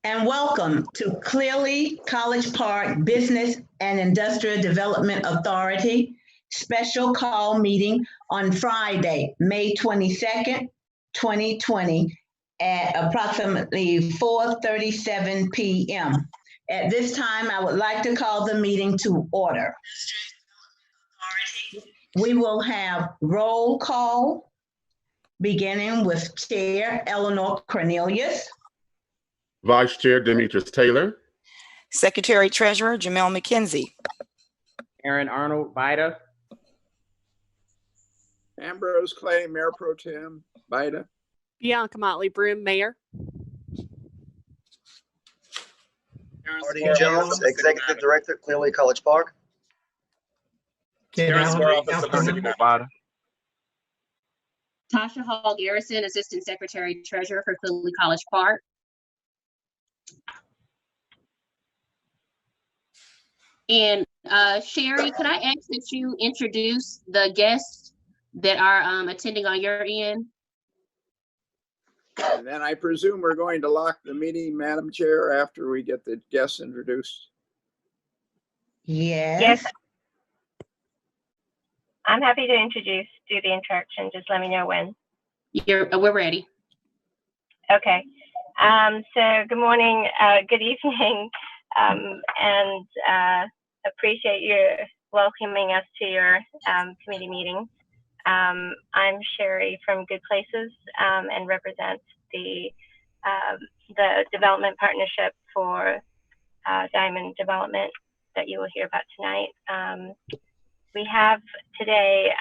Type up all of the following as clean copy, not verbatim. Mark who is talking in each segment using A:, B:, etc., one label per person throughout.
A: and welcome to Clearly College Park Business and Industrial Development Authority special call meeting on Friday, May 22nd, 2020 at approximately 4:37 p.m. At this time, I would like to call the meeting to order. We will have roll call beginning with Chair Eleanor Cornelius.
B: Vice Chair Demetrius Taylor.
C: Secretary Treasurer Jamel McKenzie.
D: Aaron Arnold, Bida.
E: Ambrose Clay, Mayor Pro Tem, Bida.
F: Bianca Motley Broom, Mayor.
G: Marty Jones, Executive Director, Clearly College Park.
D: Bida.
H: Tasha Hall Garrison, Assistant Secretary Treasurer for Clearly College Park. And Sherry, could I ask that you introduce the guests that are attending on your end?
E: And then I presume we're going to lock the meeting, Madam Chair, after we get the guests introduced.
A: Yes.
I: I'm happy to do the introduction. Just let me know when.
H: We're ready.
I: Okay. So good morning, good evening, and appreciate you welcoming us to your committee meeting. I'm Sherry from Good Places and represent the development partnership for Diamond Development that you will hear about tonight. We have today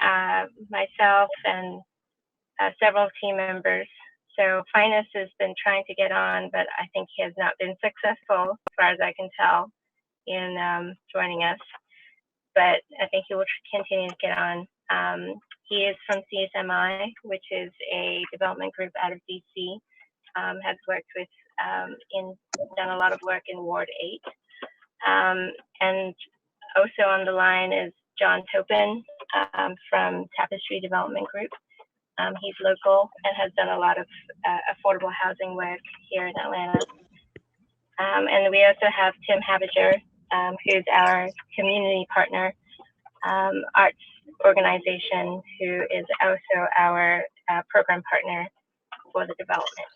I: myself and several team members. So Finus has been trying to get on, but I think he has not been successful, as far as I can tell, in joining us. But I think he will continue to get on. He is from CSMI, which is a development group out of DC. Has worked with, done a lot of work in Ward 8. And also on the line is John Topin from Tapestry Development Group. He's local and has done a lot of affordable housing work here in Atlanta. And we also have Tim Habiger, who's our community partner, arts organization, who is also our program partner for the development.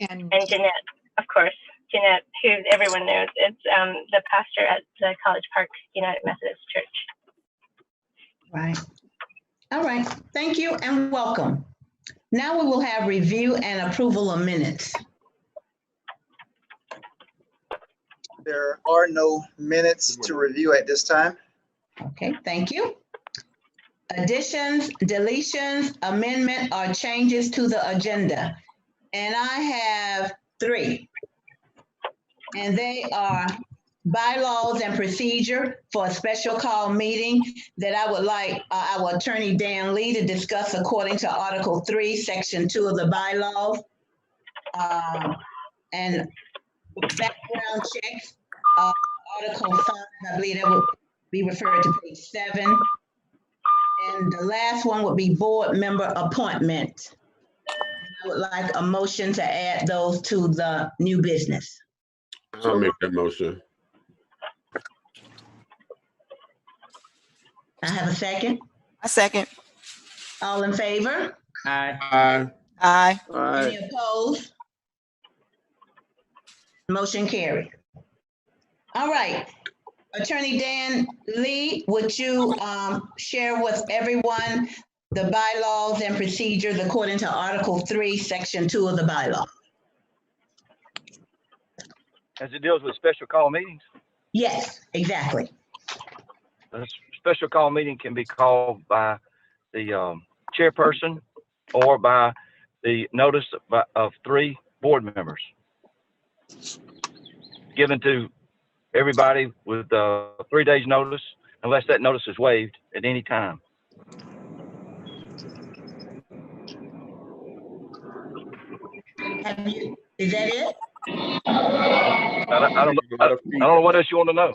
I: And Jeanette, of course, Jeanette, who everyone knows, is the pastor at the College Park United Methodist Church.
A: Right. All right. Thank you and welcome. Now we will have review and approval of minutes.
G: There are no minutes to review at this time.
A: Okay, thank you. Additions, deletions, amendment, or changes to the agenda. And I have 3. And they are bylaws and procedure for a special call meeting that I would like our attorney Dan Lee to discuss according to Article 3, Section 2 of the bylaws. And background checks, Article 5, I believe that would be referred to page 7. And the last one would be board member appointment. I would like a motion to add those to the new business.
B: I'll make that motion.
A: I have a second.
C: A second.
A: All in favor?
D: Aye.
B: Aye.
C: Aye.
A: Any opposed? Motion carried. All right. Attorney Dan Lee, would you share with everyone the bylaws and procedures according to Article 3, Section 2 of the bylaw?
J: As it deals with special call meetings?
A: Yes, exactly.
J: A special call meeting can be called by the chairperson or by the notice of 3 board members given to everybody with 3 days notice, unless that notice is waived at any time.
A: Is that it?
J: I don't know what else you want to know.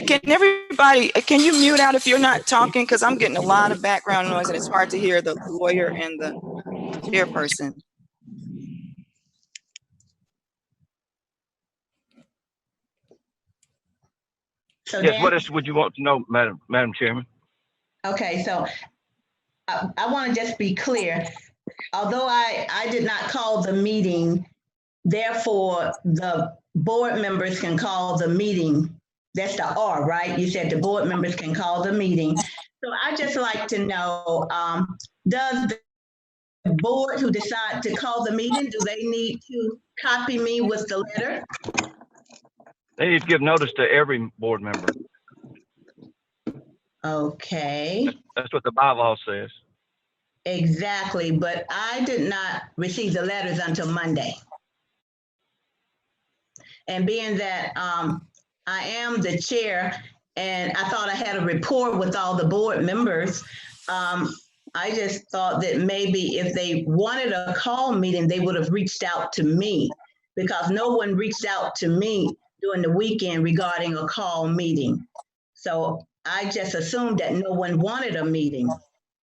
C: Can everybody, can you mute out if you're not talking? Because I'm getting a lot of background noise and it's hard to hear the lawyer and the chairperson.
A: So
J: Yes,
A: Dan,
J: what else would you want to know, Madam Chairman?
A: okay, so I want to just be clear. Although I did not call the meeting, therefore the board members can call the meeting. That's the R, right? You said the board members can call the meeting. So I just like to know, does the board who decide to call the meeting, do they need to copy me with the letter?
J: They need to give notice to every board member.
A: Okay,
J: That's what the bylaw says.
A: exactly, but I did not receive the letters until Monday. And being that I am the chair and I thought I had a rapport with all the board members, I just thought that maybe if they wanted a call meeting, they would have reached out to me, because no one reached out to me during the weekend regarding a call meeting. So I just assumed that no one wanted a meeting.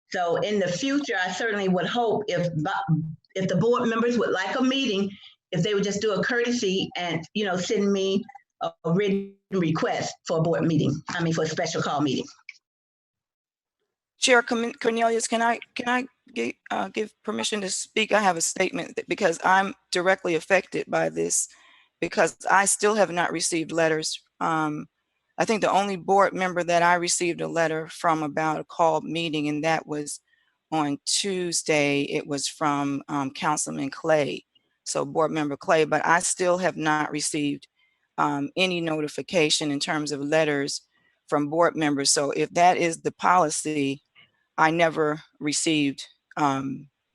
A: So in the future, I certainly would hope if the board members would like a meeting, if they would just do a courtesy and, send me a written request for a board meeting, for a special call meeting.
C: Chair Cornelius, can I give permission to speak? I have a statement because I'm directly affected by this, because I still have not received letters. I think the only board member that I received a letter from about a called meeting, and that was on Tuesday. It was from Councilman Clay, so board member Clay, but I still have not received any notification in terms of letters from board members. So if that is the policy, I never received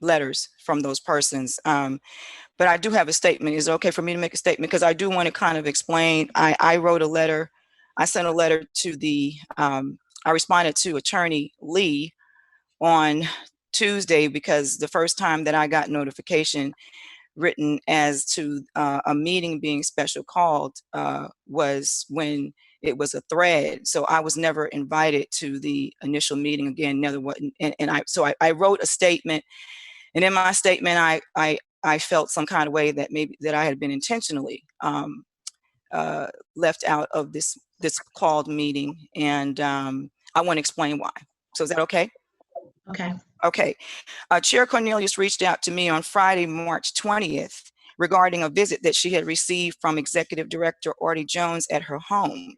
C: letters from those persons. But I do have a statement. Is it okay for me to make a statement? Because I do want to kind of explain. I wrote a letter. I sent a letter to I responded to Attorney Lee on Tuesday, because the first time that I got notification written as to a meeting being special called was when it was a thread. So I was never invited to the initial meeting again. Never what, and I wrote a statement, and in my statement, I felt some kind of way that maybe that I had been intentionally left out of this called meeting, and I want to explain why. So is that okay?
A: Okay.
C: Okay. Chair Cornelius reached out to me on Friday, March 20th, regarding a visit that she had received from Executive Director Artie Jones at her home.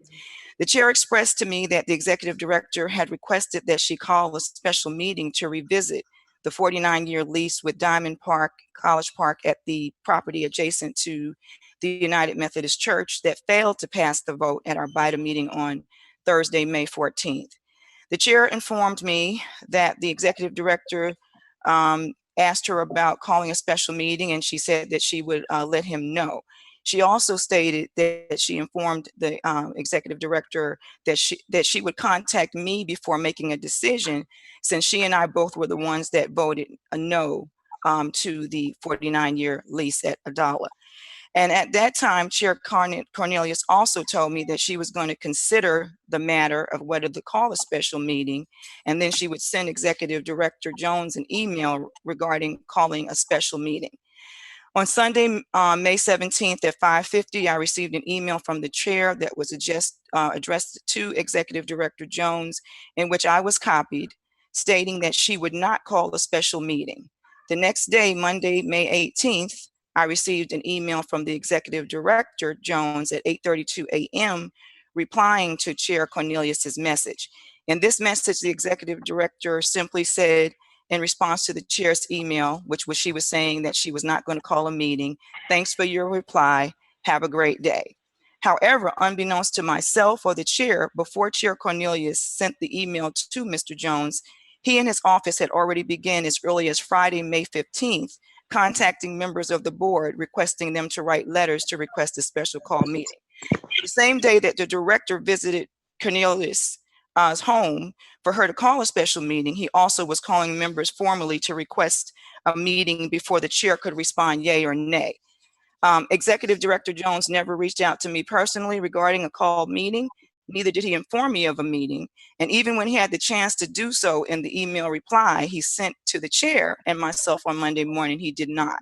C: The chair expressed to me that the executive director had requested that she call a special meeting to revisit the 49-year lease with Diamond Park, College Park, at the property adjacent to the United Methodist Church that failed to pass the vote at our Bida meeting on Thursday, May 14th. The chair informed me that the executive director asked her about calling a special meeting, and she said that she would let him know. She also stated that she informed the executive director that she would contact me before making a decision, since she and I both were the ones that voted a no to the 49-year lease at $1. And at that time, Chair Cornelius also told me that she was going to consider the matter of whether to call a special meeting, and then she would send Executive Director Jones an email regarding calling a special meeting. On Sunday, May 17th at 5:50, I received an email from the chair that was addressed to Executive Director Jones, in which I was copied, stating that she would not call a special meeting. The next day, Monday, May 18th, I received an email from the Executive Director Jones at 8:32 a.m. replying to Chair Cornelius's message. In this message, the Executive Director simply said, in response to the chair's email, which was she was saying that she was not going to call a meeting, "Thanks for your reply. Have a great day." However, unbeknownst to myself or the chair, before Chair Cornelius sent the email to Mr. Jones, he and his office had already begun as early as Friday, May 15th, contacting members of the board, requesting them to write letters to request a special call meeting. The same day that the director visited Cornelius' home for her to call a special meeting, he also was calling members formally to request a meeting before the chair could respond yay or nay. Executive Director Jones never reached out to me personally regarding a called meeting. Neither did he inform me of a meeting. And even when he had the chance to do so in the email reply he sent to the chair and myself on Monday morning, he did not.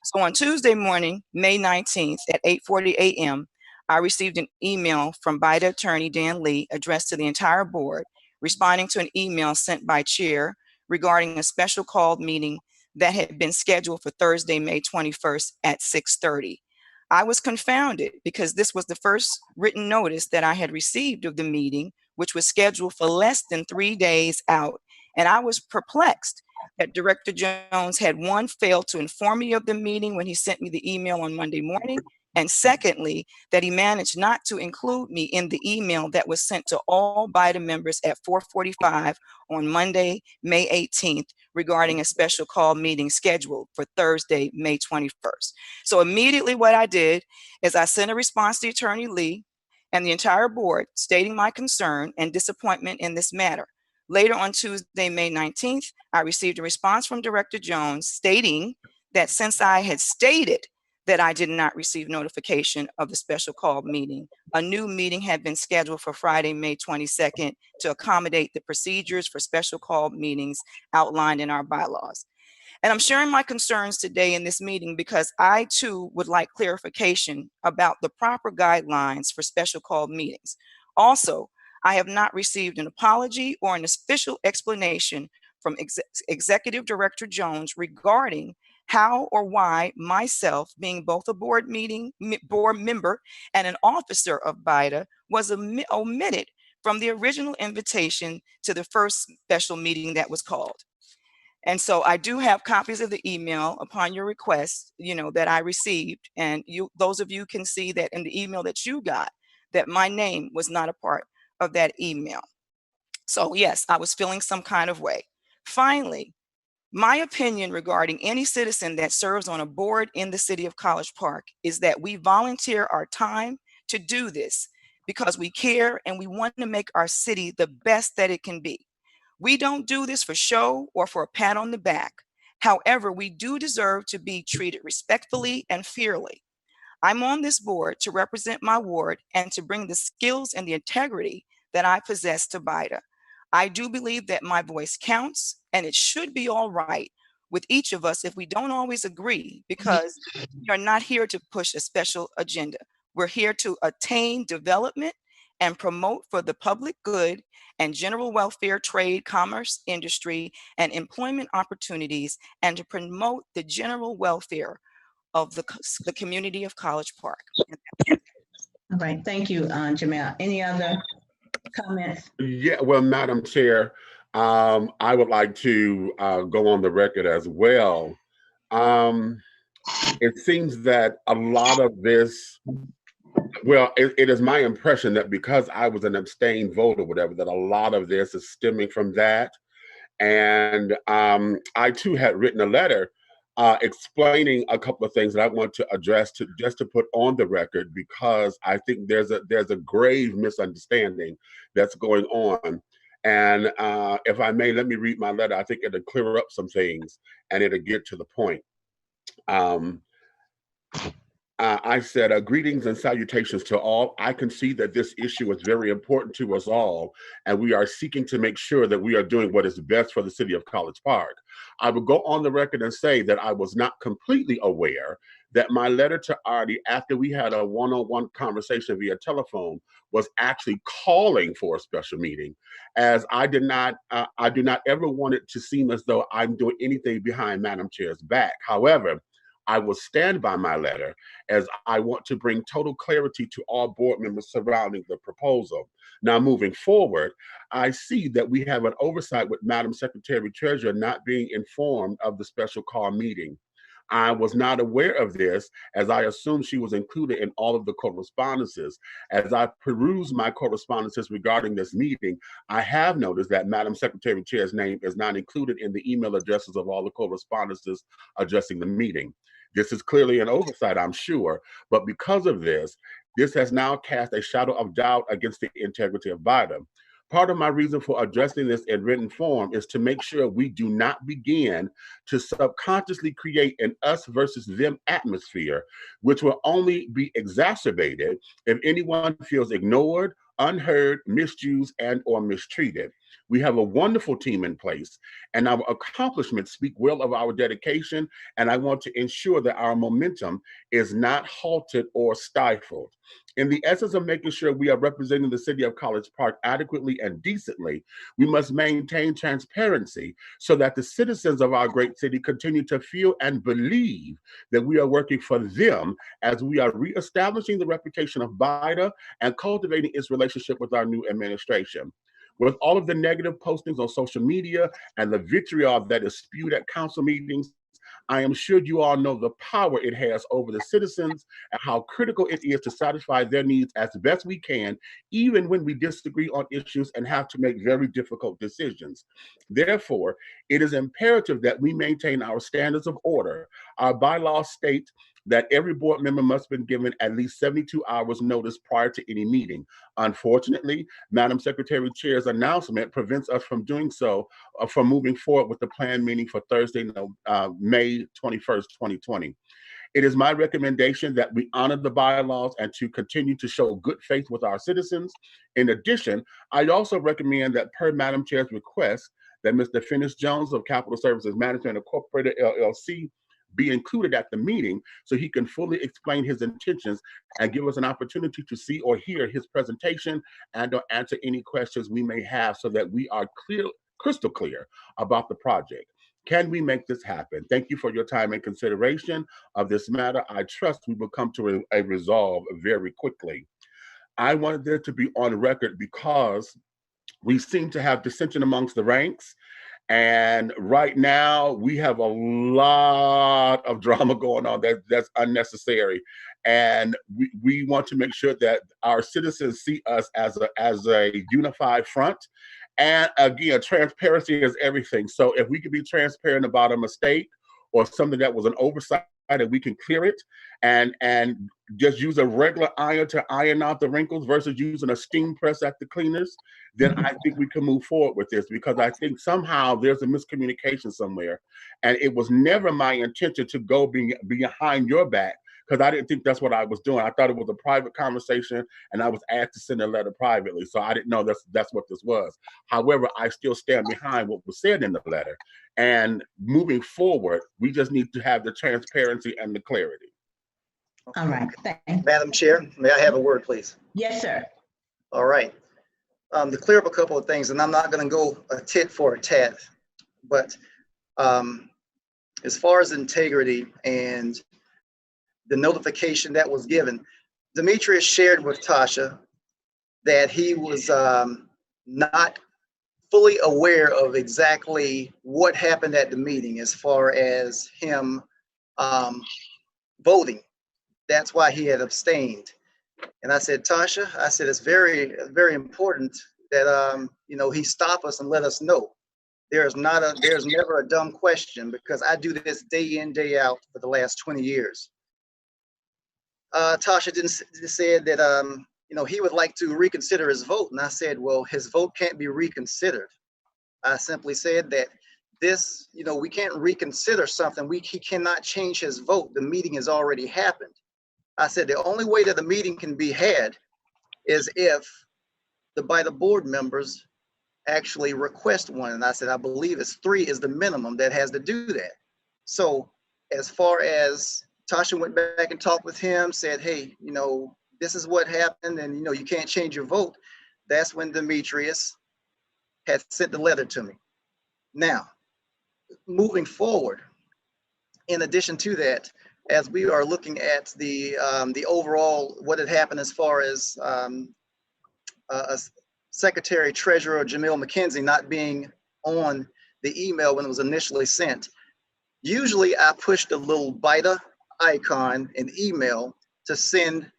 C: So on Tuesday morning, May 19th at 8:40 a.m., I received an email from Bida attorney Dan Lee addressed to the entire board, responding to an email sent by Chair regarding a special called meeting that had been scheduled for Thursday, May 21st at 6:30. I was confounded because this was the first written notice that I had received of the meeting, which was scheduled for less than 3 days out. And I was perplexed that Director Jones had, one, failed to inform me of the meeting when he sent me the email on Monday morning, and secondly, that he managed not to include me in the email that was sent to all Bida members at 4:45 on Monday, May 18th, regarding a special call meeting scheduled for Thursday, May 21st. So immediately what I did is I sent a response to Attorney Lee and the entire board stating my concern and disappointment in this matter. Later on Tuesday, May 19th, I received a response from Director Jones stating that since I had stated that I did not receive notification of the special call meeting, a new meeting had been scheduled for Friday, May 22nd to accommodate the procedures for special call meetings outlined in our bylaws. And I'm sharing my concerns today in this meeting because I too would like clarification about the proper guidelines for special call meetings. Also, I have not received an apology or an official explanation from Executive Director Jones regarding how or why myself, being both a board member and an officer of Bida, was omitted from the original invitation to the first special meeting that was called. And so I do have copies of the email upon your request, that I received. And those of you can see that in the email that you got, that my name was not a part of that email. So yes, I was feeling some kind of way. Finally, my opinion regarding any citizen that serves on a board in the city of College Park is that we volunteer our time to do this because we care and we want to make our city the best that it can be. We don't do this for show or for a pat on the back. However, we do deserve to be treated respectfully and fairly. I'm on this board to represent my ward and to bring the skills and the integrity that I possess to Bida. I do believe that my voice counts, and it should be all right with each of us if we don't always agree, because we are not here to push a special agenda. We're here to attain development and promote for the public good and general welfare, trade, commerce, industry, and employment opportunities, and to promote the general welfare of the community of College Park.
A: All right, thank you, Jamel. Any other comments?
B: Yeah, well, Madam Chair, I would like to go on the record as well. It seems that a lot of this, well, it is my impression that because I was an abstained vote or whatever, that a lot of this is stemming from that. And I too had written a letter explaining a couple of things that I want to address just to put on the record, because I think there's a grave misunderstanding that's going on. And if I may, let me read my letter. I think it'll clear up some things and it'll get to the point. I said, greetings and salutations to all. I can see that this issue is very important to us all, and we are seeking to make sure that we are doing what is best for the city of College Park. I will go on the record and say that I was not completely aware that my letter to Artie, after we had a one-on-one conversation via telephone, was actually calling for a special meeting, as I do not ever want it to seem as though I'm doing anything behind Madam Chair's back. However, I will stand by my letter, as I want to bring total clarity to all board members surrounding the proposal. Now, moving forward, I see that we have an oversight with Madam Secretary Treasurer not being informed of the special call meeting. I was not aware of this, as I assumed she was included in all of the correspondences. As I peruse my correspondences regarding this meeting, I have noticed that Madam Secretary Chair's name is not included in the email addresses of all the correspondences addressing the meeting. This is clearly an oversight, I'm sure, but because of this, this has now cast a shadow of doubt against the integrity of Bida. Part of my reason for addressing this in written form is to make sure we do not begin to subconsciously create an us versus them atmosphere, which will only be exacerbated if anyone feels ignored, unheard, misused, and or mistreated. We have a wonderful team in place, and our accomplishments speak well of our dedication, and I want to ensure that our momentum is not halted or stifled. In the essence of making sure we are representing the city of College Park adequately and decently, we must maintain transparency so that the citizens of our great city continue to feel and believe that we are working for them as we are reestablishing the reputation of Bida and cultivating its relationship with our new administration. With all of the negative postings on social media and the vitriol that is spewed at council meetings, I am sure you all know the power it has over the citizens and how critical it is to satisfy their needs as best we can, even when we disagree on issues and have to make very difficult decisions. Therefore, it is imperative that we maintain our standards of order. Our bylaws state that every board member must have been given at least 72 hours notice prior to any meeting. Unfortunately, Madam Secretary Chair's announcement prevents us from doing so, from moving forward with the planned meeting for Thursday, May 21st, 2020. It is my recommendation that we honor the bylaws and to continue to show good faith with our citizens. In addition, I also recommend that per Madam Chair's request, that Mr. Finis Jones of Capital Services Management Incorporated, LLC, be included at the meeting so he can fully explain his intentions and give us an opportunity to see or hear his presentation and or answer any questions we may have so that we are crystal clear about the project. Can we make this happen? Thank you for your time and consideration of this matter. I trust we will come to a resolve very quickly. I wanted there to be on record because we seem to have dissension amongst the ranks. And right now, we have a lot of drama going on that's unnecessary. And we want to make sure that our citizens see us as a unified front. And again, transparency is everything. So if we can be transparent about a mistake or something that was an oversight, and we can clear it and just use a regular iron to iron out the wrinkles versus using a steam press at the cleaners, then I think we can move forward with this, because I think somehow there's a miscommunication somewhere. And it was never my intention to go behind your back, because I didn't think that's what I was doing. I thought it was a private conversation, and I was asked to send a letter privately. So I didn't know that's what this was. However, I still stand behind what was said in the letter. And moving forward, we just need to have the transparency and the clarity.
A: All right, thanks.
G: Madam Chair, may I have a word, please?
A: Yes, sir.
G: All right. To clear up a couple of things, and I'm not going to go a tit for a tat, but as far as integrity and the notification that was given, Demetrius shared with Tasha that he was not fully aware of exactly what happened at the meeting as far as him voting. That's why he had abstained. And I said, Tasha, I said, it's very, very important that he stop us and let us know. There's never a dumb question, because I do this day in, day out for the last 20 years. Tasha said that he would like to reconsider his vote, and I said, well, his vote can't be reconsidered. I simply said that this, we can't reconsider something. He cannot change his vote. The meeting has already happened. I said the only way that the meeting can be had is if the board members actually request one. And I said, I believe it's 3 is the minimum that has to do that. So as far as Tasha went back and talked with him, said, hey, this is what happened, and you can't change your vote. That's when Demetrius had sent the letter to me. Now, moving forward, in addition to that, as we are looking at the overall, what had happened as far as Secretary Treasurer Jamil McKenzie not being on the email when it was initially sent. Usually I push the little Bida icon in email to send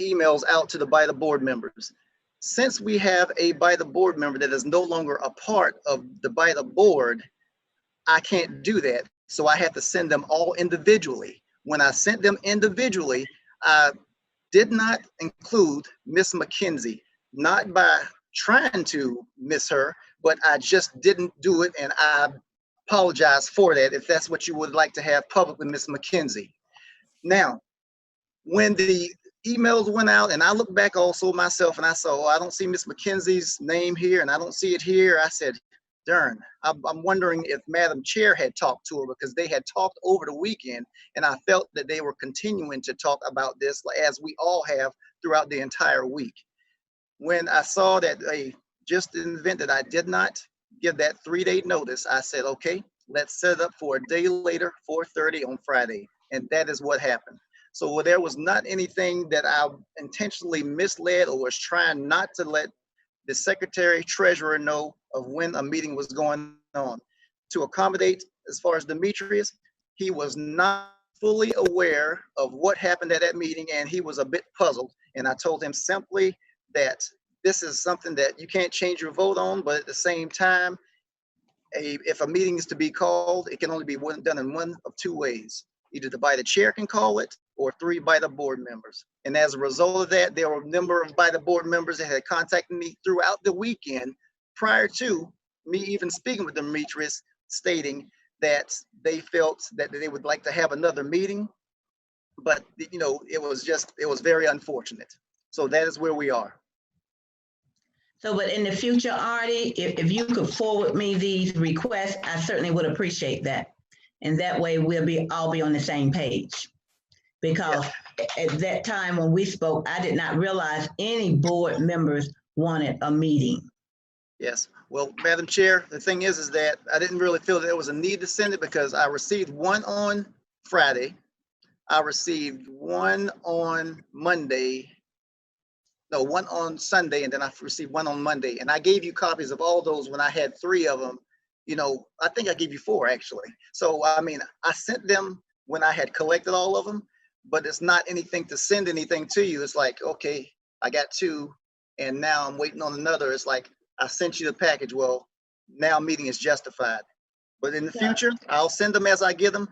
G: emails out to the Bida board members. Since we have a Bida board member that is no longer a part of the Bida board, I can't do that. So I had to send them all individually. When I sent them individually, I did not include Miss McKenzie, not by trying to miss her, but I just didn't do it, and I apologize for that if that's what you would like to have publicly, Miss McKenzie. Now, when the emails went out, and I looked back also myself, and I saw, oh, I don't see Miss McKenzie's name here, and I don't see it here. I said, darn, I'm wondering if Madam Chair had talked to her, because they had talked over the weekend, and I felt that they were continuing to talk about this as we all have throughout the entire week. When I saw that just in the event that I did not give that 3-day notice, I said, okay, let's set it up for a day later, 4:30 on Friday. And that is what happened. So there was not anything that I intentionally misled or was trying not to let the secretary treasurer know of when a meeting was going on. To accommodate, as far as Demetrius, he was not fully aware of what happened at that meeting, and he was a bit puzzled. And I told him simply that this is something that you can't change your vote on, but at the same time, if a meeting is to be called, it can only be done in one of two ways. Either the Bida chair can call it, or 3 Bida board members. And as a result of that, there were a number of Bida board members that had contacted me throughout the weekend prior to me even speaking with Demetrius, stating that they felt that they would like to have another meeting. But, you know, it was very unfortunate. So that is where we are.
A: So, but in the future, Artie, if you could forward me these requests, I certainly would appreciate that. And that way we'll all be on the same page. Because at that time when we spoke, I did not realize any board members wanted a meeting.
G: Yes. Well, Madam Chair, the thing is that I didn't really feel that there was a need to send it, because I received one on Friday. I received one on Monday. No, one on Sunday, and then I received one on Monday. And I gave you copies of all those when I had 3 of them. You know, I think I gave you 4 actually. So, I mean, I sent them when I had collected all of them, but it's not anything to send anything to you. It's like, okay, I got 2, and now I'm waiting on another. It's like, I sent you the package. Well, now meeting is justified. But in the future, I'll send them as I get them.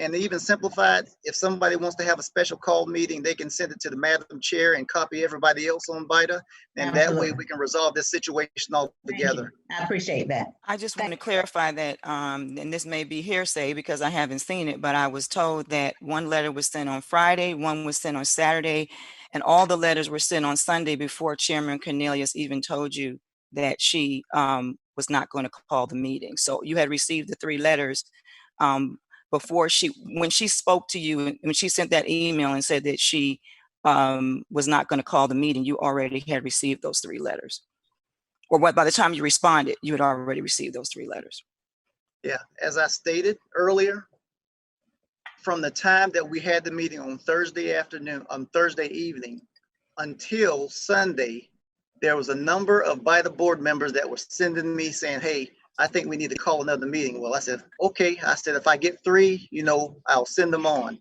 G: And even simplified, if somebody wants to have a special call meeting, they can send it to the Madam Chair and copy everybody else on Bida. And that way we can resolve this situation all together.
A: I appreciate that.
C: I just want to clarify that, and this may be hearsay because I haven't seen it, but I was told that one letter was sent on Friday, one was sent on Saturday, and all the letters were sent on Sunday before Chairman Cornelius even told you that she was not going to call the meeting. So you had received the 3 letters before when she spoke to you, when she sent that email and said that she was not going to call the meeting, you already had received those 3 letters. Or by the time you responded, you had already received those 3 letters.
G: Yeah, as I stated earlier, from the time that we had the meeting on Thursday evening until Sunday, there was a number of Bida board members that were sending me saying, hey, I think we need to call another meeting. Well, I said, okay. I said, if I get 3, you know, I'll send them on.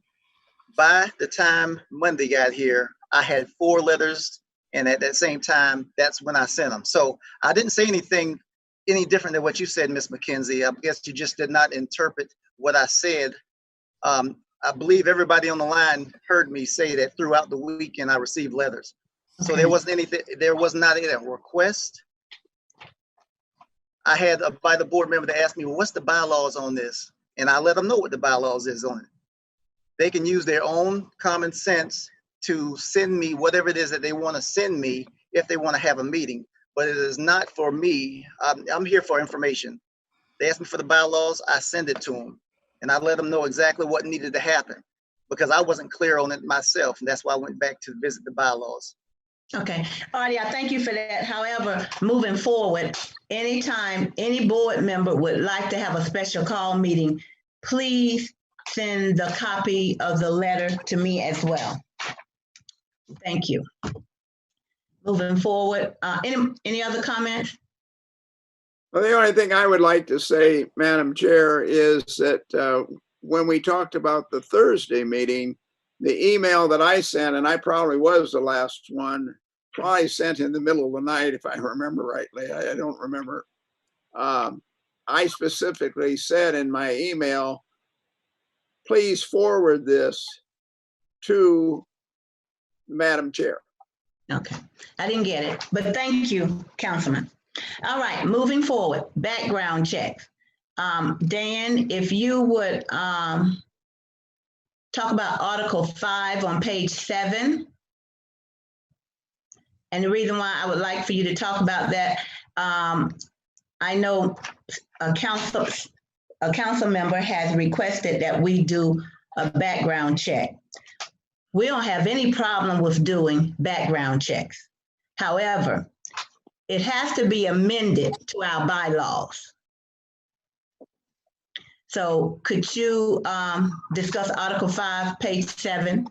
G: By the time Monday got here, I had 4 letters. And at that same time, that's when I sent them. So I didn't say anything any different than what you said, Ms. McKenzie. I guess you just did not interpret what I said. I believe everybody on the line heard me say that throughout the weekend I received letters. So there wasn't anything, there was not a request. I had a Bida board member that asked me, well, what's the bylaws on this? And I let them know what the bylaws is on it. They can use their own common sense to send me whatever it is that they want to send me if they want to have a meeting. But it is not for me. I'm here for information. They asked me for the bylaws, I send it to them. And I let them know exactly what needed to happen, because I wasn't clear on it myself. And that's why I went back to visit the bylaws.
A: Okay, Artie, I thank you for that. However, moving forward, anytime any board member would like to have a special call meeting, please send the copy of the letter to me as well. Thank you. Moving forward, any other comments?
E: Well, the only thing I would like to say, Madam Chair, is that when we talked about the Thursday meeting, the email that I sent, and I probably was the last one, probably sent in the middle of the night, if I remember rightly. I don't remember. I specifically said in my email, please forward this to Madam Chair.
A: Okay, I didn't get it, but thank you, Councilman. All right, moving forward, background checks. Dan, if you would talk about Article 5 on page 7. And the reason why I would like for you to talk about that, I know a council member has requested that we do a background check. We don't have any problem with doing background checks. However, it has to be amended to our bylaws. So could you discuss Article 5, page 7?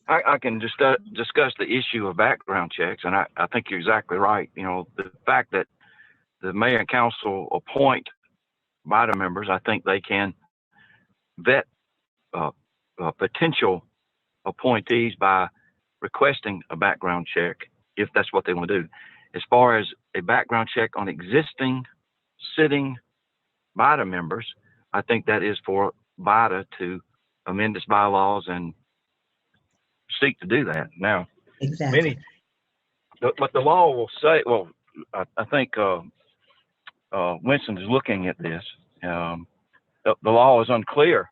J: I can just discuss the issue of background checks, and I think you're exactly right. You know, the fact that the mayor and council appoint Bida members, I think they can vet potential appointees by requesting a background check if that's what they want to do. As far as a background check on existing sitting Bida members, I think that is for Bida to amend its bylaws and seek to do that. Now,
A: Exactly.
J: but the law will say, well, I think Winston is looking at this. The law is unclear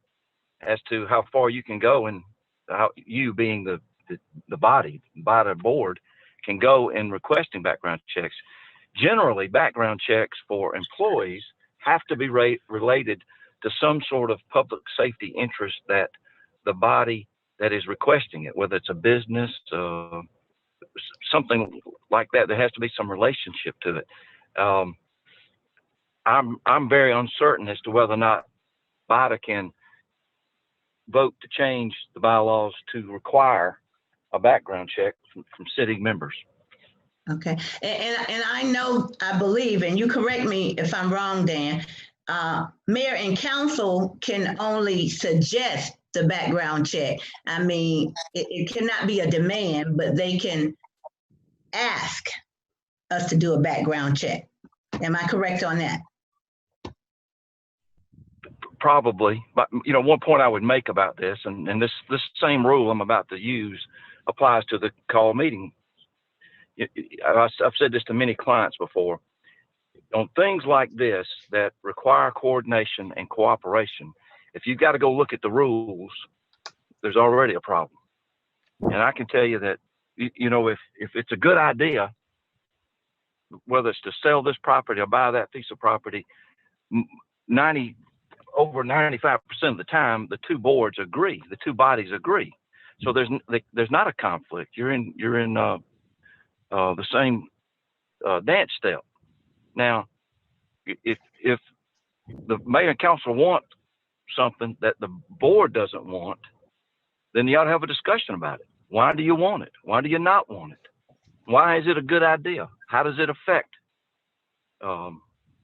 J: as to how far you can go, and how you, being the body, Bida board, can go in requesting background checks. Generally, background checks for employees have to be related to some sort of public safety interest that the body that is requesting it, whether it's a business, something like that. There has to be some relationship to it. I'm very uncertain as to whether or not Bida can vote to change the bylaws to require a background check from sitting members.
A: Okay, and I know, I believe, and you correct me if I'm wrong, Dan, mayor and council can only suggest the background check. I mean, it cannot be a demand, but they can ask us to do a background check. Am I correct on that?
J: Probably, but you know, one point I would make about this, and this same rule I'm about to use applies to the call meeting. I've said this to many clients before. On things like this that require coordination and cooperation, if you've got to go look at the rules, there's already a problem. And I can tell you that, you know, if it's a good idea, whether it's to sell this property or buy that piece of property, over 95% of the time, the two boards agree, the two bodies agree. So there's not a conflict. You're in the same dance step. Now, if the mayor and council want something that the board doesn't want, then you ought to have a discussion about it. Why do you want it? Why do you not want it? Why is it a good idea? How does it affect the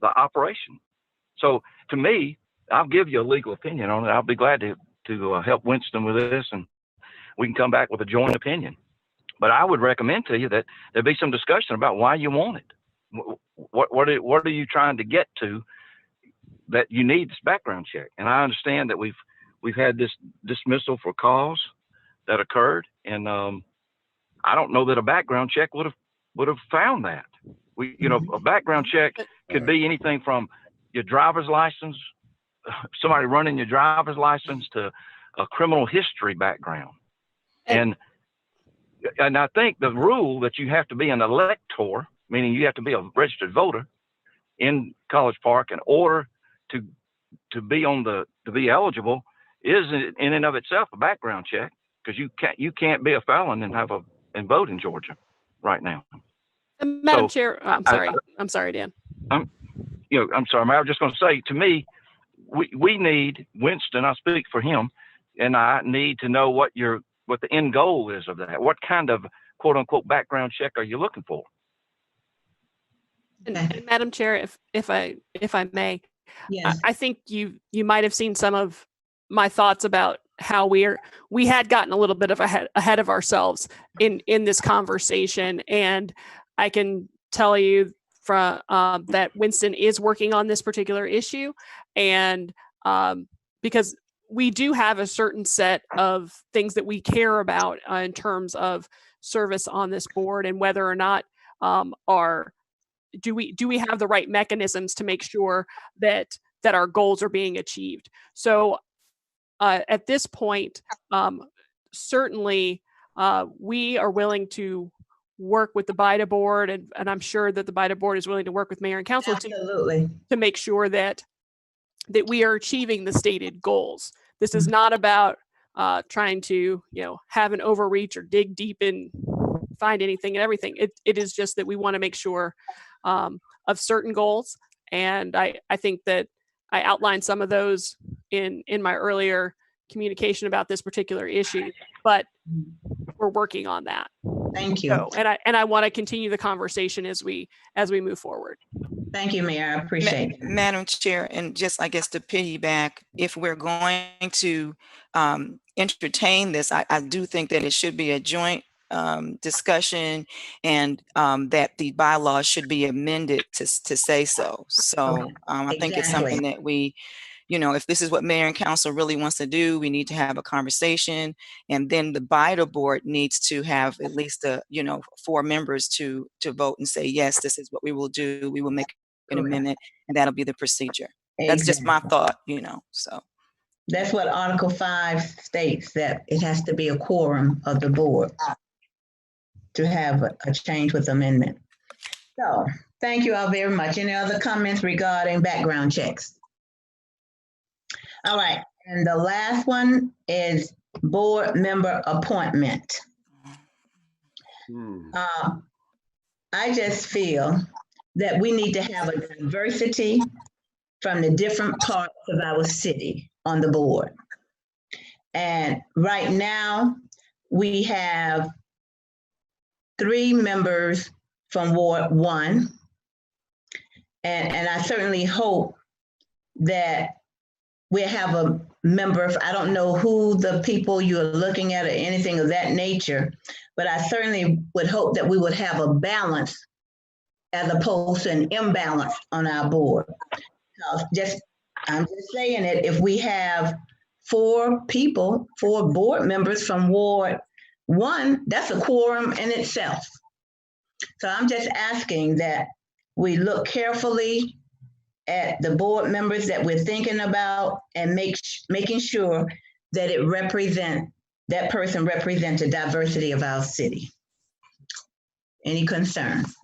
J: operation? So to me, I'll give you a legal opinion on it. I'll be glad to help Winston with this, and we can come back with a joint opinion. But I would recommend to you that there be some discussion about why you want it. What are you trying to get to that you need this background check? And I understand that we've had this dismissal for cause that occurred, and I don't know that a background check would have found that. A background check could be anything from your driver's license, somebody running your driver's license, to a criminal history background. And I think the rule that you have to be an elector, meaning you have to be a registered voter in College Park in order to be eligible, is in and of itself a background check, because you can't be a felon and vote in Georgia right now.
F: Madam Chair, I'm sorry, Dan.
J: I'm sorry. I was just going to say, to me, we need, Winston, I speak for him, and I need to know what the end goal is of that. What kind of quote unquote background check are you looking for?
F: And Madam Chair, if I may,
A: Yes.
F: I think you might have seen some of my thoughts about how we had gotten a little bit of ahead of ourselves in this conversation, and I can tell you from that Winston is working on this particular issue, and because we do have a certain set of things that we care about in terms of service on this board, and whether or not do we have the right mechanisms to make sure that our goals are being achieved. So at this point, certainly we are willing to work with the Bida board, and I'm sure that the Bida board is willing to work with mayor and council
A: Absolutely.
F: to make sure that we are achieving the stated goals. This is not about trying to, have an overreach or dig deep and find anything and everything. It is just that we want to make sure of certain goals. And I think that I outlined some of those in my earlier communication about this particular issue, but we're working on that.
A: Thank you.
F: So, and I want to continue the conversation as we move forward.
A: Thank you, Mayor. I appreciate it.
C: Madam Chair, and just, I guess, to piggyback, if we're going to entertain this, I do think that it should be a joint discussion, and that the bylaws should be amended to say so. So I think it's something that we, if this is what mayor and council really wants to do, we need to have a conversation, and then the Bida board needs to have at least 4 members to vote and say, yes, this is what we will do. We will make an amendment, and that'll be the procedure. That's just my thought, so.
A: That's what Article 5 states, that it has to be a quorum of the board to have a change with amendment. So thank you all very much. Any other comments regarding background checks? All right, and the last one is board member appointment. I just feel that we need to have a diversity from the different parts of our city on the board. And right now, we have 3 members from Ward 1. And I certainly hope that we have a member, I don't know who the people you're looking at or anything of that nature, but I certainly would hope that we would have a balance as opposed to an imbalance on our board. I'm just saying it, if we have 4 board members from Ward 1, that's a quorum in itself. So I'm just asking that we look carefully at the board members that we're thinking about and making sure that that person represents the diversity of our city. Any concerns?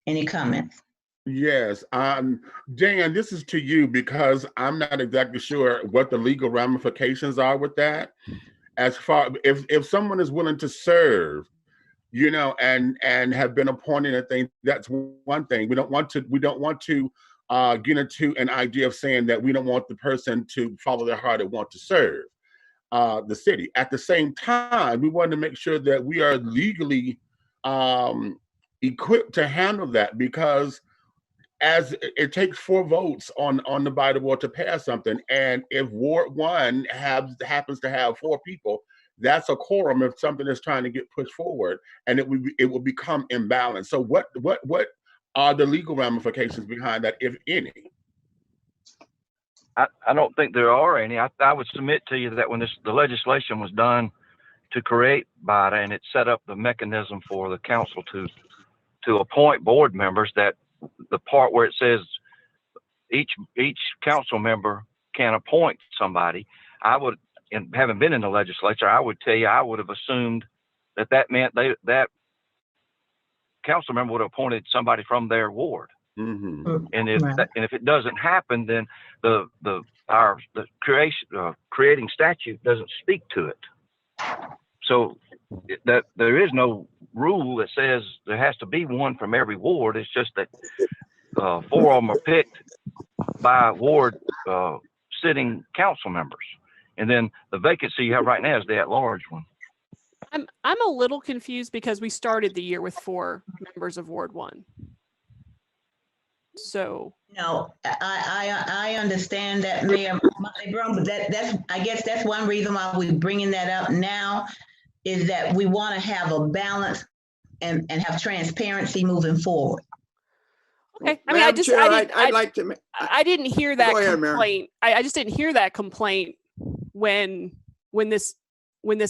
A: Any comments?
B: Yes, Dan, this is to you because I'm not exactly sure what the legal ramifications are with that. As far if someone is willing to serve, and have been appointed, I think that's one thing. We don't want to get into an idea of saying that we don't want the person to follow their heart and want to serve the city. At the same time, we want to make sure that we are legally equipped to handle that, because as it takes 4 votes on the Bida board to pass something, and if Ward 1 happens to have 4 people, that's a quorum if something is trying to get pushed forward, and it will become imbalanced. So what are the legal ramifications behind that, if any?
J: I don't think there are any. I would submit to you that when the legislation was done to create Bida, and it set up the mechanism for the council to appoint board members, that the part where it says each council member can appoint somebody, I would, and having been in the legislature, I would tell you, I would have assumed that meant that council member would have appointed somebody from their ward.
B: Mm-hmm.
J: And if it doesn't happen, then the creating statute doesn't speak to it. So that there is no rule that says there has to be one from every ward. It's just that 4 of them are picked by ward sitting council members, and then the vacancy you have right now is the at-large one.
F: I'm a little confused because we started the year with 4 members of Ward 1. So
A: no, I understand that, Mayor, but I guess that's one reason why we're bringing that up now, is that we want to have a balance and have transparency moving forward.
F: Okay, I mean, I didn't hear that
E: complaint.
F: I just didn't hear that complaint when this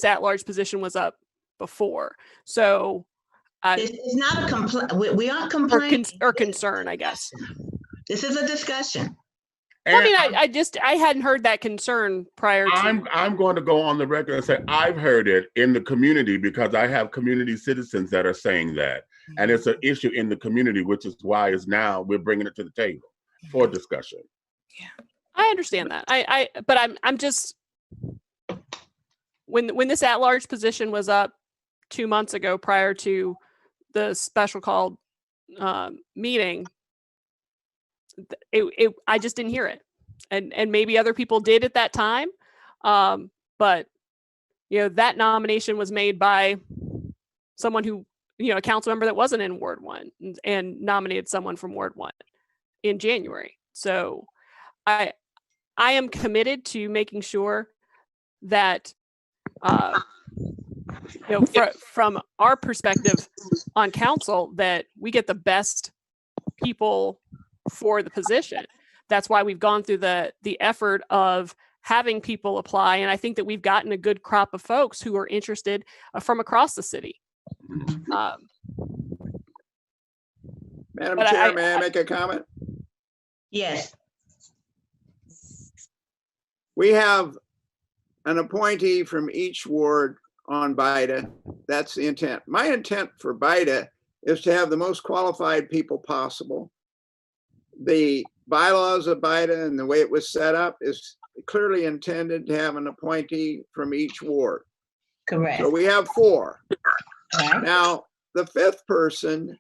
F: at-large position was up before. So
A: it's not a complaint. We aren't complaining
F: or concern, I guess.
A: This is a discussion.
F: Well, I mean, I hadn't heard that concern prior to.
B: I'm going to go on the record and say I've heard it in the community, because I have community citizens that are saying that. And it's an issue in the community, which is why we're bringing it to the table for discussion.
F: Yeah, I understand that. But I'm just, when this at-large position was up 2 months ago prior to the special called meeting, I just didn't hear it, and maybe other people did at that time, but that nomination was made by someone who, a council member that wasn't in Ward 1 and nominated someone from Ward 1 in January. So I am committed to making sure that from our perspective on council, that we get the best people for the position. That's why we've gone through the effort of having people apply, and I think that we've gotten a good crop of folks who are interested from across the city.
E: Madam Chair, may I make a comment?
A: Yes.
E: We have an appointee from each ward on Bida. That's the intent. My intent for Bida is to have the most qualified people possible. The bylaws of Bida and the way it was set up is clearly intended to have an appointee from each ward.
A: Correct.
E: So we have 4.
A: Right.
E: Now, the 5th person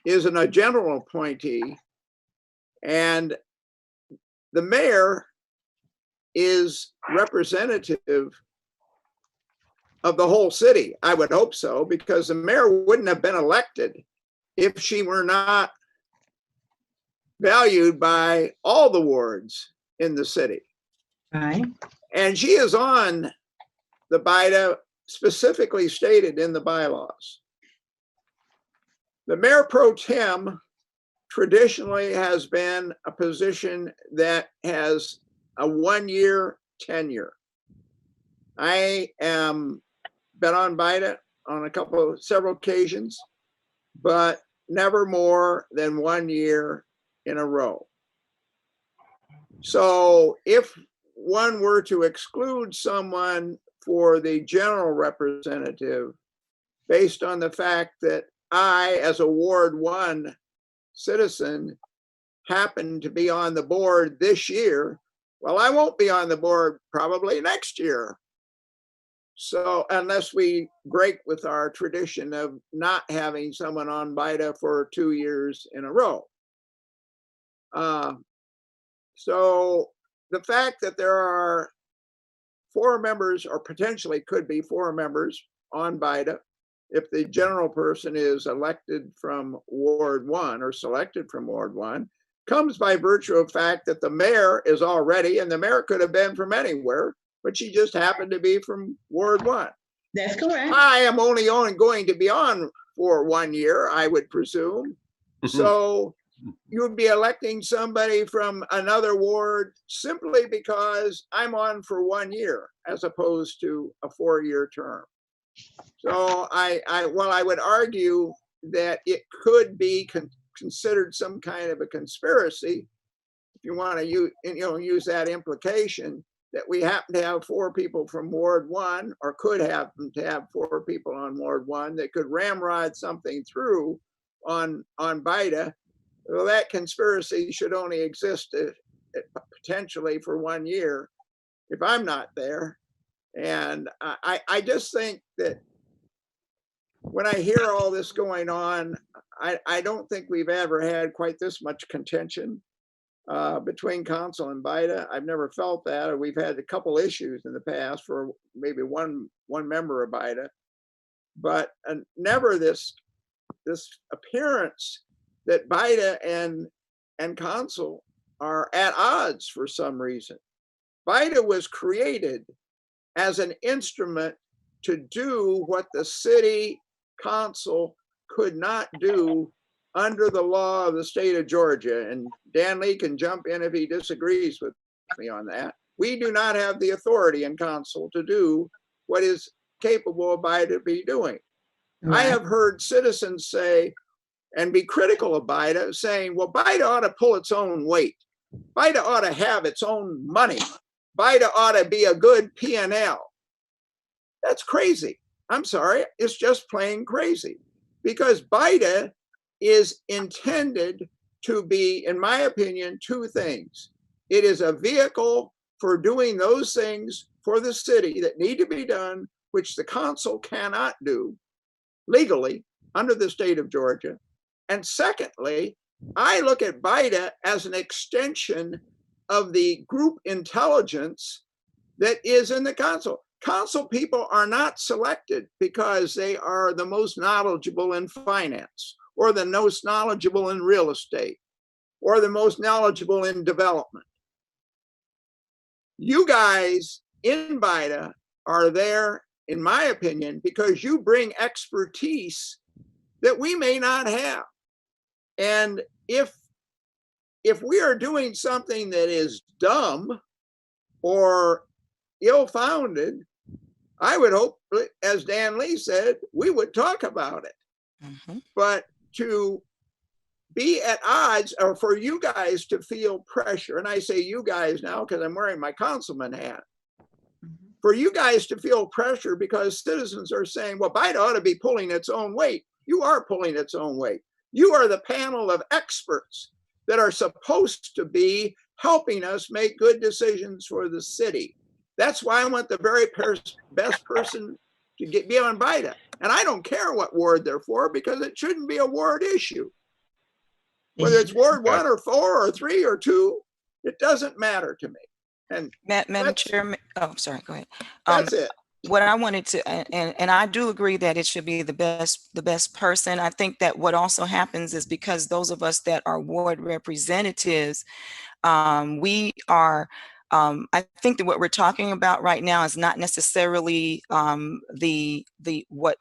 E: is a general appointee, and the mayor is representative of the whole city. I would hope so, because the mayor wouldn't have been elected if she were not valued by all the wards in the city.
A: Right.
E: And she is on the Bida, specifically stated in the bylaws. The mayor pro tem traditionally has been a position that has a 1-year tenure. I am been on Bida on several occasions, but never more than 1 year in a row. So if one were to exclude someone for the general representative based on the fact that I, as a Ward 1 citizen, happen to be on the board this year, well, I won't be on the board probably next year. So unless we break with our tradition of not having someone on Bida for 2 years in a row. So the fact that there are 4 members, or potentially could be 4 members on Bida, if the general person is elected from Ward 1 or selected from Ward 1, comes by virtue of fact that the mayor is already, and the mayor could have been from anywhere, but she just happened to be from Ward 1.
A: That's correct.
E: I am only going to be on for 1 year, I would presume. So you would be electing somebody from another ward simply because I'm on for 1 year, as opposed to a 4-year term. So I would argue that it could be considered some kind of a conspiracy, if you want to use that implication, that we happen to have 4 people from Ward 1, or could happen to have 4 people on Ward 1 that could ramrod something through on Bida. Well, that conspiracy should only exist potentially for 1 year if I'm not there. And I just think that when I hear all this going on, I don't think we've ever had quite this much contention between council and Bida. I've never felt that. We've had a couple issues in the past for maybe one member of Bida, but never this appearance that Bida and council are at odds for some reason. Bida was created as an instrument to do what the city council could not do under the law of the state of Georgia. And Dan Lee can jump in if he disagrees with me on that. We do not have the authority in council to do what is capable of Bida be doing. Right. I have heard citizens say, and be critical of Bida, saying, well, Bida ought to pull its own weight. Bida ought to have its own money. Bida ought to be a good P&L. That's crazy. I'm sorry, it's just plain crazy. because Bida is intended to be, in my opinion, two things. It is a vehicle for doing those things for the city that need to be done, which the council cannot do legally under the state of Georgia. And secondly, I look at Bida as an extension of the group intelligence that is in the council. Council people are not selected because they are the most knowledgeable in finance, or the most knowledgeable in real estate, or the most knowledgeable in development. You guys in Bida are there, in my opinion, because you bring expertise that we may not have. And if we are doing something that is dumb or ill-founded, I would hope, as Dan Lee said, we would talk about it.
C: Mhm.
E: But to be at odds, or for you guys to feel pressure, and I say you guys now because I'm wearing my councilman hat, for you guys to feel pressure because citizens are saying, well, Bida ought to be pulling its own weight. You are pulling its own weight. You are the panel of experts that are supposed to be helping us make good decisions for the city. That's why I want the very best person to be on Bida. And I don't care what ward they're for, because it shouldn't be a ward issue. Whether it's Ward 1 or 4 or 3 or 2, it doesn't matter to me. And
C: Madam Chair, oh, sorry, go ahead.
E: That's it.
C: What I wanted to, and I do agree that it should be the best person. I think that what also happens is because those of us that are ward representatives, we are, I think that what we're talking about right now is not necessarily what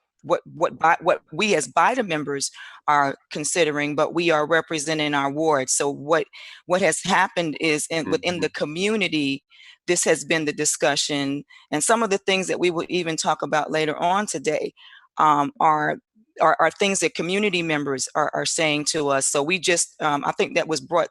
C: we as Bida members are considering, but we are representing our ward. So what has happened is within the community, this has been the discussion, and some of the things that we will even talk about later on today are things that community members are saying to us. So we just, I think that was brought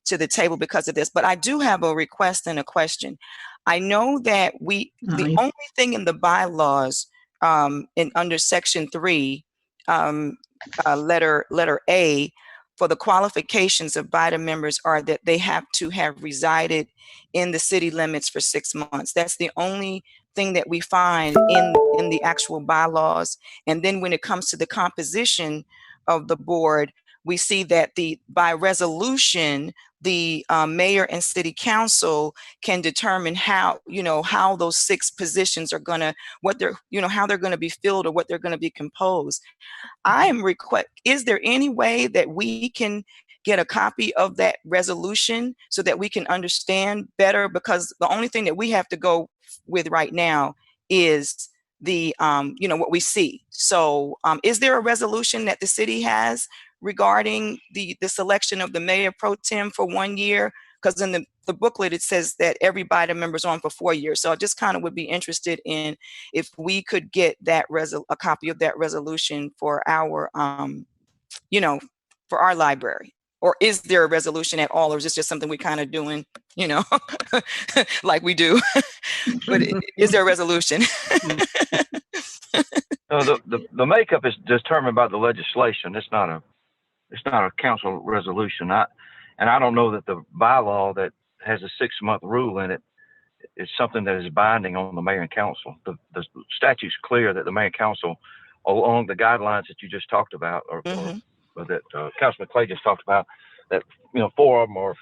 C: to the table because of this. But I do have a request and a question. I know that the only thing in the bylaws under section 3, letter A, for the qualifications of Bida members are that they have to have resided in the city limits for 6 months. That's the only thing that we find in the actual bylaws. And then when it comes to the composition of the board, we see that by resolution, the mayor and city council can determine how those 6 positions are gonna, how they're gonna be filled or what they're gonna be composed. Is there any way that we can get a copy of that resolution so that we can understand better? Because the only thing that we have to go with right now is what we see. So is there a resolution that the city has regarding the selection of the mayor pro tem for 1 year? Because in the booklet, it says that every Bida member's on for 4 years. So I just kind of would be interested in if we could get that a copy of that resolution for our, for our library. Or is there a resolution at all, or is this just something we kind of doing, like we do? But is there a resolution?
J: So the makeup is determined by the legislation. It's not a council resolution. I don't know that the bylaw that has a 6-month rule in it is something that is binding on the mayor and council. The statute's clear that the mayor and council, along the guidelines that you just talked about, or that Councilman Clay just talked about, that 4 of them are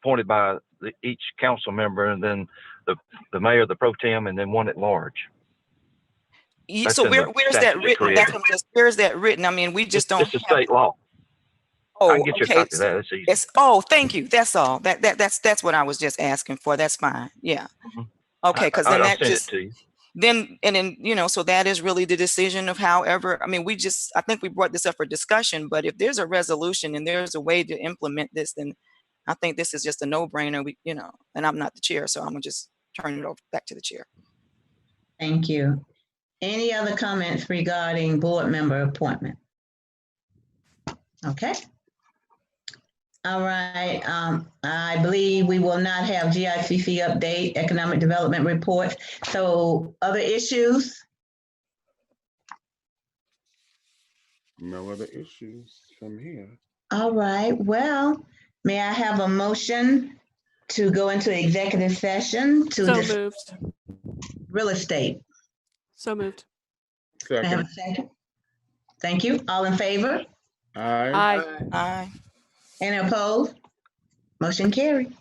J: appointed by each council member, and then the mayor, the pro tem, and then 1 at large.
C: So where's that written? Where's that written? I mean, we just don't.
J: It's a state law.
C: Oh,
J: I can get you a copy of that. It's easy.
C: Thank you. That's all. That's what I was just asking for. That's fine. Yeah. Okay, because then that just then so that is really the decision of however. I mean, I think we brought this up for discussion, but if there's a resolution and there's a way to implement this, then I think this is just a no-brainer. And I'm not the chair, so I'm gonna just turn it over back to the chair.
A: Thank you. Any other comments regarding board member appointment? Okay. All right. I believe we will not have GICC update, economic development reports. So other issues?
B: No other issues from here.
A: All right, well, may I have a motion to go into executive session to
F: So
A: discuss
F: moved.
A: real estate?
F: So moved.
A: May I have a
B: Second.
A: second? Thank you. All in favor?
B: Aye.
F: Aye.
C: Aye.
A: Any opposed? Motion carried.